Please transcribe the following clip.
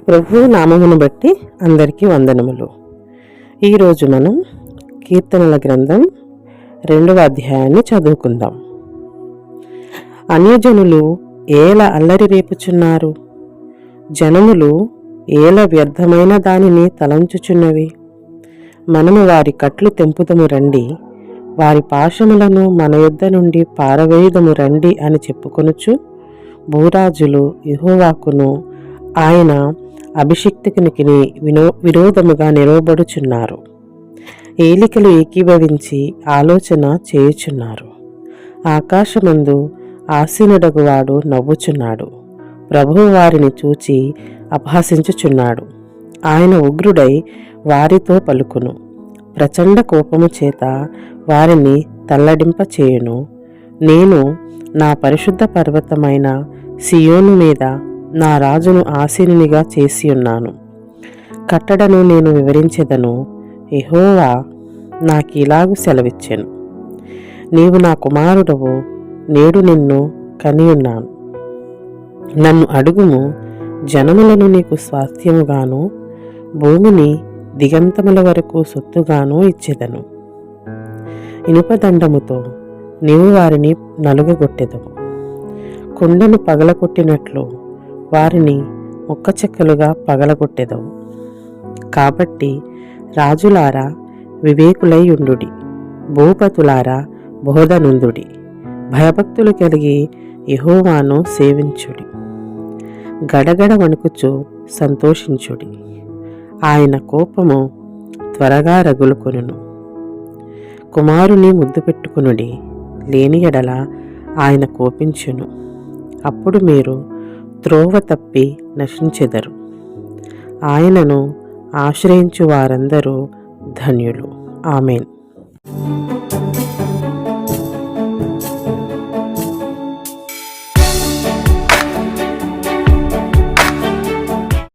ప్రభు నామమును బట్టి అందరికీ వందనములు. ఈరోజు మనం కీర్తనల గ్రంథం 2వ అధ్యాయాన్ని చదువుకుందాం. అన్యజనులు ఏల అల్లరి రేపుచున్నారు, జనములు ఏల వ్యర్థమైన దానిని తలంచుచున్నవి. మనము వారి కట్లు తెంపుదము రండి, వారి పాశములను మన యొద్ద నుండి పారవేయుదము రండి అని చెప్పుకొనుచు భూరాజులు యెహోవాకును ఆయన అభిషిక్తునికి విరోధముగా నిలవబడుచున్నారు. ఏలికలు ఏకీభవించి ఆలోచన చేయుచున్నారు. ఆకాశమందు ఆసీనుడగువాడు నవ్వుచున్నాడు. ప్రభువు వారిని చూచి అపహసించుచున్నాడు. ఆయన ఉగ్రుడై వారితో పలుకును. ప్రచండ కోపము చేత వారిని తల్లడింప చేయును. నేను నా పరిశుద్ధ పర్వతమైన సియోను మీద నా రాజును ఆసీనునిగా చేసియున్నాను. కట్టడను నేను వివరించెదను. యెహోవా నాకిలాగు సెలవిచ్చెను, నీవు నా కుమారుడవు, నేడు నిన్ను కనియున్నాను. నన్ను అడుగుము, జనములను నీకు స్వాస్థ్యముగాను భూమిని దిగంతముల వరకు సొత్తుగాను ఇచ్చెదను. ఇనుపదండముతో నీవు వారిని నలుగగొట్టెదవు. కుండను పగలగొట్టినట్లు వారిని ముక్కచెక్కలుగా పగలగొట్టెదవు. కాబట్టి రాజులారా వివేకులై ఉండుడి, భూపతులారా బోధనుందుడి. భయభక్తులు కలిగి యెహోవాను సేవించుడి. గడగడ వణుకుచు సంతోషించుడి. ఆయన కోపము త్వరగా రగులుకొనును. కుమారుని ముద్దు పెట్టుకునుడి, లేని ఎడల ఆయన కోపించును. అప్పుడు మీరు త్రోవ తప్పి నశించెదరు. ఆయనను ఆశ్రయించు వారందరూ ధన్యులు. ఆమేన్.